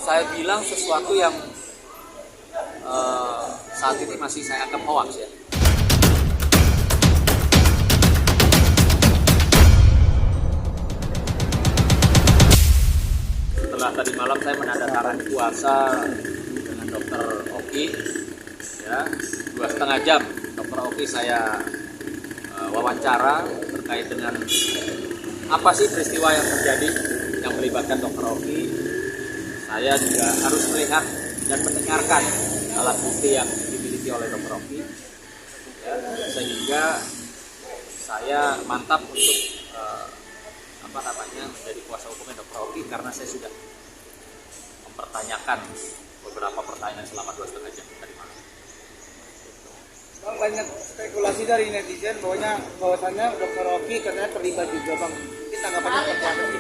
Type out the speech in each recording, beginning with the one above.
saya bilang sesuatu yang saat ini masih saya anggap hoax ya. Setelah tadi malam saya menandatangani puasa dengan Dokter Oki, ya 2,5 jam Dokter Oki saya wawancara terkait dengan apa sih peristiwa yang terjadi yang melibatkan Dokter Oki. Saya juga harus melihat dan mendengarkan alat bukti yang dimiliki oleh Dokter Oki, ya, sehingga saya mantap untuk menjadi kuasa hukumnya Dokter Oki karena saya sudah mempertanyakan beberapa pertanyaan selama 2,5 jam tadi malam. Bang, banyak spekulasi dari netizen bahwasannya Dokter Oki katanya terlibat juga, Bang. Ini tanggapannya seperti apa sih?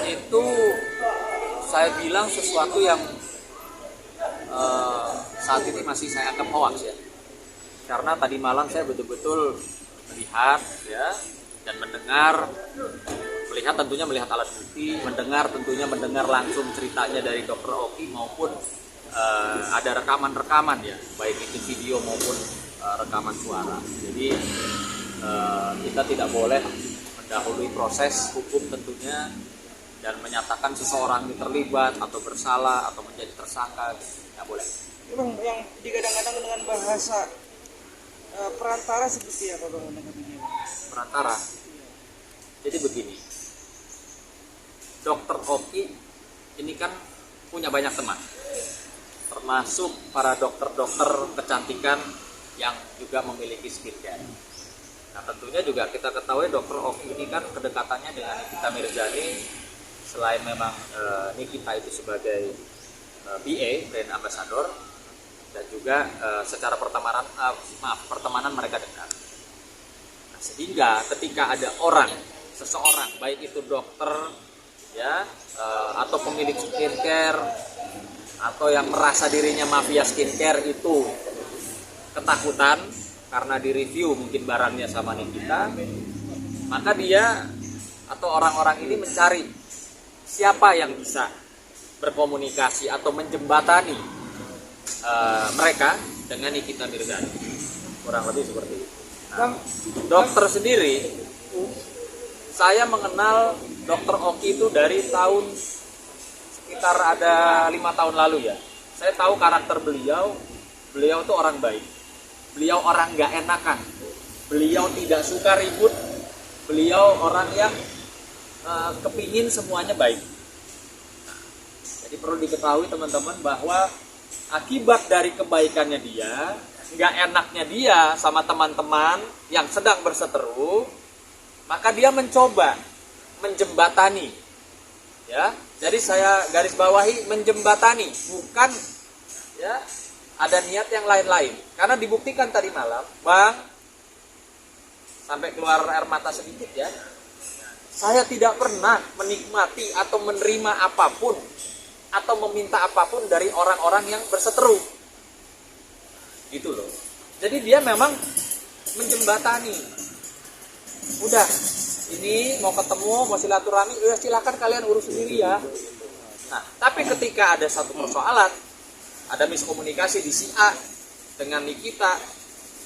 Itu saya bilang sesuatu yang saat ini masih saya anggap hoax ya. Karena tadi malam saya betul-betul melihat ya dan mendengar, melihat alat bukti, mendengar langsung ceritanya dari Dokter Oki maupun ada rekaman-rekaman ya, baik itu video maupun rekaman suara. Jadi kita tidak boleh mendahului proses hukum tentunya dan menyatakan seseorang itu terlibat atau bersalah atau menjadi tersangka, tidak boleh. Bang, yang digadang-gadang dengan bahasa perantara seperti apa, Bang? Perantara. Jadi begini, Dokter Oki ini kan punya banyak teman, termasuk para dokter-dokter kecantikan yang juga memiliki skincare. Nah tentunya juga kita ketahui Dokter Oki ini kan kedekatannya dengan Nikita Mirzani, selain memang Nikita itu sebagai BA, brand ambassador, dan juga secara pertemanan mereka dekat. Nah, sehingga ketika ada seseorang baik itu dokter ya atau pemilik skincare atau yang merasa dirinya mafia skincare itu ketakutan karena direview mungkin barangnya sama Nikita, maka dia atau orang-orang ini mencari siapa yang bisa berkomunikasi atau menjembatani mereka dengan Nikita Mirzani, kurang lebih seperti itu. Nah, dokter sendiri, saya mengenal Dokter Oki itu dari tahun sekitar ada 5 tahun lalu ya. Saya tahu karakter beliau itu orang baik, beliau orang gak enakan, beliau tidak suka ribut, beliau orang yang kepingin semuanya baik. Nah, jadi perlu diketahui teman-teman bahwa akibat dari kebaikannya dia, gak enaknya dia sama teman-teman yang sedang berseteru, maka dia mencoba menjembatani, ya. Jadi saya garis bawahi menjembatani, bukan ya ada niat yang lain-lain. Karena dibuktikan tadi malam, Bang, sampai keluar air mata sedikit ya. Saya tidak pernah menikmati atau menerima apapun atau meminta apapun dari orang-orang yang berseteru. Gitu loh. Jadi dia memang menjembatani. Udah, ini mau ketemu, mau silaturahmi, udah silakan kalian urus sendiri ya. Nah, tapi ketika ada satu persoalan, ada miskomunikasi di si A dengan Nikita,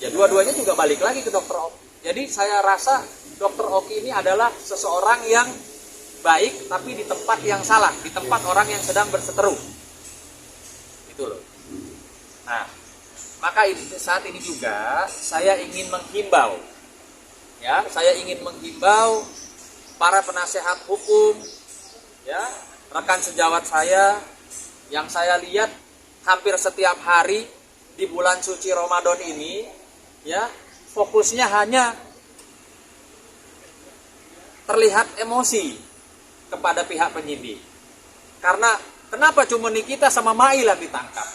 ya dua-duanya juga balik lagi ke Dokter Oki. Jadi saya rasa Dokter Oki ini adalah seseorang yang baik, tapi di tempat yang salah, di tempat orang yang sedang berseteru. Itu loh. Nah, maka saat ini juga saya ingin menghimbau, ya, para penasehat hukum, ya, rekan sejawat saya yang saya lihat hampir setiap hari di bulan suci Ramadan ini, ya, fokusnya hanya terlihat emosi kepada pihak penyidik. Karena kenapa cuma Nikita sama Mail yang ditangkap?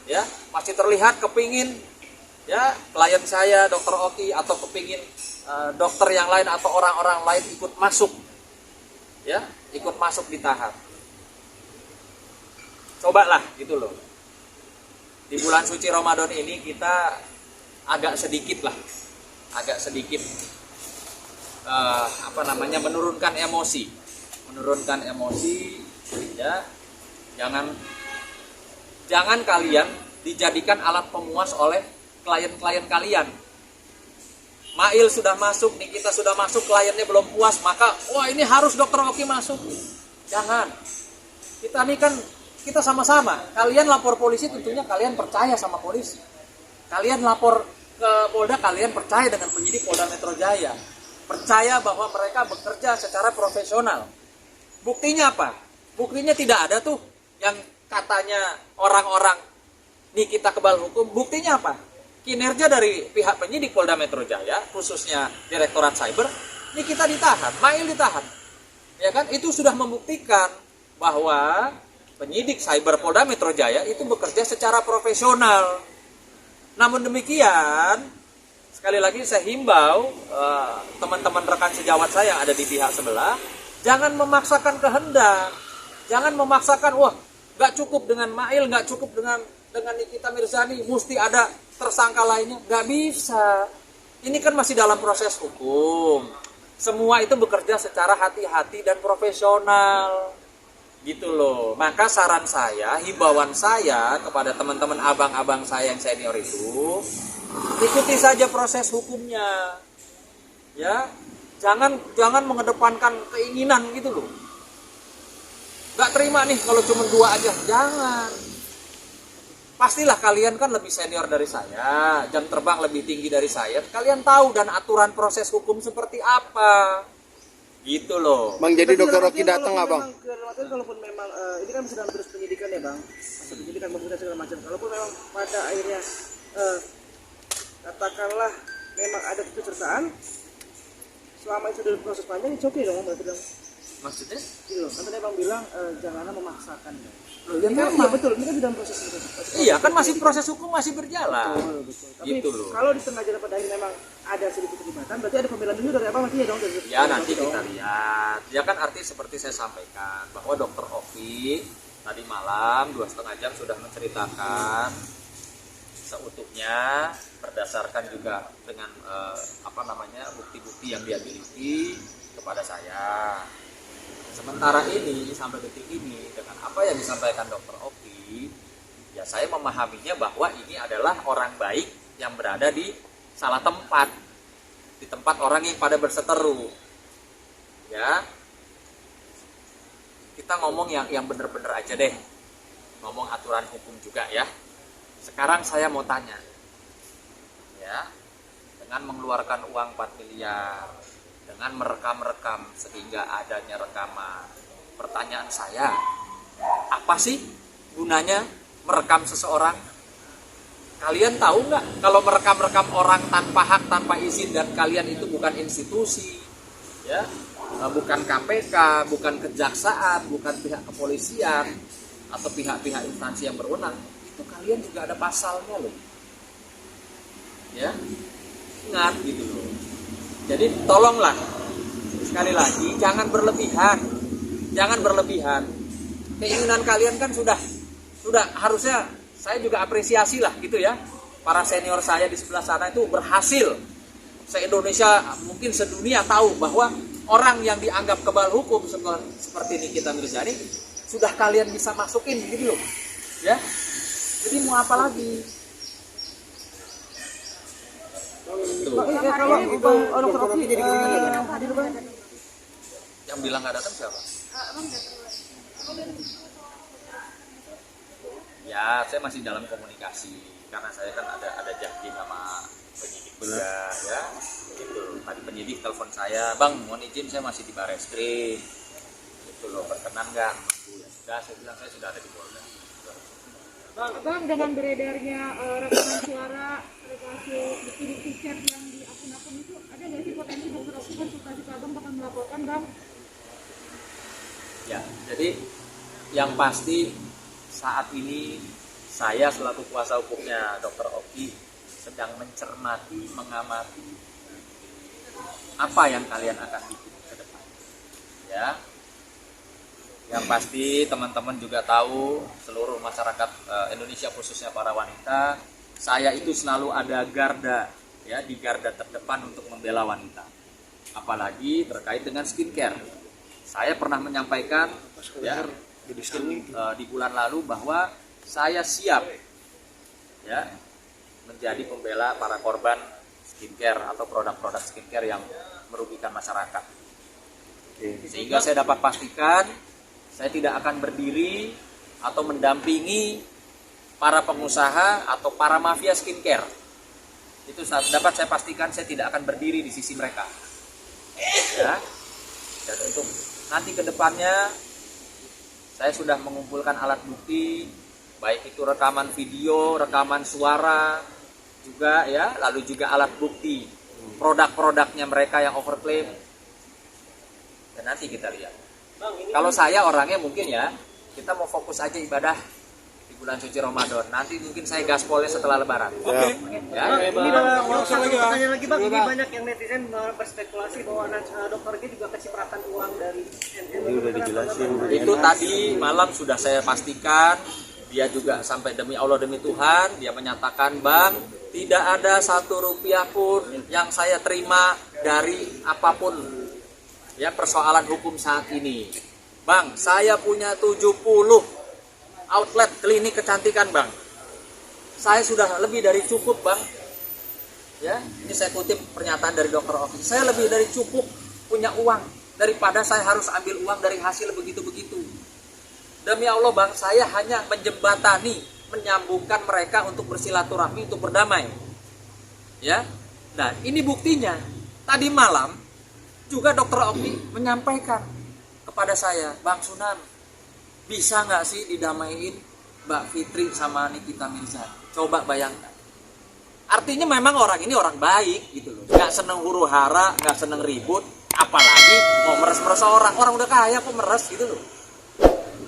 Ya, masih terlihat kepingin ya klien saya Dokter Oki atau kepingin dokter yang lain atau orang-orang lain ikut masuk. Ya, ikut masuk ditahan. Cobalah gitu loh. Di bulan suci Ramadan ini kita agak sedikit menurunkan emosi Ya, jangan kalian dijadikan alat pemuas oleh klien-klien kalian. Mail sudah masuk, Nikita sudah masuk, kliennya belum puas, maka wah ini harus dokter Oki masuk. Jangan. Kita ini kan kita sama-sama. Kalian lapor polisi tentunya kalian percaya sama polisi. Kalian lapor ke Polda, kalian percaya dengan penyidik Polda Metro Jaya. Percaya bahwa mereka bekerja secara profesional. Buktinya apa? Buktinya tidak ada tuh yang katanya orang-orang Nikita kebal hukum. Buktinya apa? Kinerja dari pihak penyidik Polda Metro Jaya, khususnya Direktorat Cyber, Nikita ditahan, Mail ditahan. Ya kan? Itu sudah membuktikan bahwa penyidik Cyber Polda Metro Jaya itu bekerja secara profesional. Namun demikian, sekali lagi saya himbau teman-teman rekan sejawat saya yang ada di pihak sebelah, jangan memaksakan kehendak. Jangan memaksakan, wah nggak cukup dengan Mail, nggak cukup dengan Nikita Mirzani, mesti ada tersangka lainnya. Nggak bisa. Ini kan masih dalam proses hukum. Semua itu bekerja secara hati-hati dan profesional. Gitu loh. Maka saran saya, himbauan saya kepada teman-teman abang-abang saya yang senior itu, ikuti saja proses hukumnya. Ya. Jangan mengedepankan keinginan gitu loh. Nggak terima nih kalau cuma 2 aja. Jangan. Pastilah kalian kan lebih senior dari saya, jam terbang lebih tinggi dari saya. Kalian tahu dan aturan proses hukum seperti apa. Gitu loh. Bang, jadi dokter Rocky datang nggak bang? Kalaupun memang ini kan masih dalam terus penyidikan ya bang, masih penyidikan pembuktian segala macam. Kalaupun memang pada akhirnya katakanlah memang ada kesertaan, selama itu sudah proses panjang, itu oke dong berarti dong. Maksudnya? Gitu loh. Kan tadi abang bilang janganlah memaksakan. Loh, ya Iya, memang. betul. Ini kan dalam proses. Iya kan masih proses hukum masih berjalan. Betul. Tapi Gitu loh. kalau di tengah jalan pada akhirnya memang ada sedikit keterlibatan, berarti ada pembelaan dulu dari abang nanti ya dong. Ya nanti kita lihat. Ya kan arti seperti saya sampaikan bahwa dokter Oki tadi malam 2,5 jam sudah menceritakan seutuhnya berdasarkan juga dengan bukti-bukti yang dia miliki kepada saya. Sementara ini sampai detik ini dengan apa yang disampaikan dokter Oki, ya saya memahaminya bahwa ini adalah orang baik yang berada di salah tempat, di tempat orang yang pada berseteru. Ya, kita ngomong yang bener-bener aja deh, ngomong aturan hukum juga ya. Sekarang saya mau tanya, ya, dengan mengeluarkan uang 4 miliar, dengan merekam-rekam sehingga adanya rekaman. Pertanyaan saya, apa sih gunanya merekam seseorang? Kalian tahu nggak kalau merekam-rekam orang tanpa hak, tanpa izin, dan kalian itu bukan institusi, ya, bukan KPK, bukan kejaksaan, bukan pihak kepolisian atau pihak-pihak instansi yang berwenang, itu kalian juga ada pasalnya loh, ya, ingat gitu loh. Jadi tolonglah sekali lagi jangan berlebihan. Keinginan kalian kan sudah harusnya saya juga apresiasi lah gitu ya. Para senior saya di sebelah sana itu berhasil. Se-Indonesia mungkin sedunia tahu bahwa orang yang dianggap kebal hukum seperti Nikita Mirzani sudah kalian bisa masukin gitu loh. Ya. Jadi mau apa lagi? Kalau dokter Oki jadi hadir bang. Yang bilang nggak datang siapa? Ya, saya masih dalam komunikasi karena saya kan ada janji sama penyidik juga, ya. Gitu. Tadi penyidik telepon saya, bang, mohon izin saya masih di Barreskrim. Gitu loh, berkenan nggak? Ya sudah, saya bilang saya sudah ada di Polda. Bang, dengan beredarnya rekaman suara bukti-bukti chat yang di akun-akun itu, ada nggak sih potensi dokter Oki konsultasi ke abang bakal melaporkan bang? Ya, jadi yang pasti saat ini saya selaku kuasa hukumnya Dr. Oki sedang mencermati, mengamati apa yang kalian akan bikin ke depan. Ya. Yang pasti teman-teman juga tahu, seluruh masyarakat Indonesia khususnya para wanita, saya itu selalu ada garda, ya, di garda terdepan untuk membela wanita. Apalagi terkait dengan skincare. Saya pernah menyampaikan, ya, di bulan lalu bahwa saya siap ya menjadi pembela para korban skincare atau produk-produk skincare yang merugikan masyarakat. Sehingga saya dapat pastikan saya tidak akan berdiri atau mendampingi para pengusaha atau para mafia skincare. Itu dapat saya pastikan saya tidak akan berdiri di sisi mereka. Ya. Dan untuk nanti ke depannya saya sudah mengumpulkan alat bukti, baik itu rekaman video, rekaman suara juga ya, lalu juga alat bukti produk-produknya mereka yang overclaim. Dan nanti kita lihat. Kalau saya orangnya mungkin ya, kita mau fokus aja ibadah di bulan suci Ramadan. Nanti mungkin saya gaspolnya setelah Lebaran. Ya. Ya. Ini ada pertanyaan lagi bang, ini banyak yang netizen berspekulasi bahwa dokter G juga kecipratan uang dari NN. Ini udah dijelasin. Itu tadi malam sudah saya pastikan, dia juga sampai demi Allah demi Tuhan, dia menyatakan bang, tidak ada 1 rupiah pun yang saya terima dari apapun ya persoalan hukum saat ini. Bang, saya punya 70 outlet klinik kecantikan bang. Saya sudah lebih dari cukup bang. Ya, ini saya kutip pernyataan dari Dr. Oki. Saya lebih dari cukup punya uang daripada saya harus ambil uang dari hasil begitu-begitu. Demi Allah bang, saya hanya menjembatani, menyambungkan mereka untuk bersilaturahmi, untuk berdamai. Ya, nah ini buktinya. Tadi malam juga Dr. Oki menyampaikan kepada saya, Bang Sunan, bisa nggak sih didamaiin Mbak Fitri sama Nikita Mirza? Coba bayangkan. Artinya memang orang ini orang baik gitu loh. Nggak seneng huru hara, nggak seneng ribut, apalagi mau meres-meres orang. Orang udah kaya kok meres gitu loh.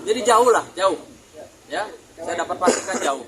Jadi jauh lah, jauh. Ya, saya dapat pastikan jauh.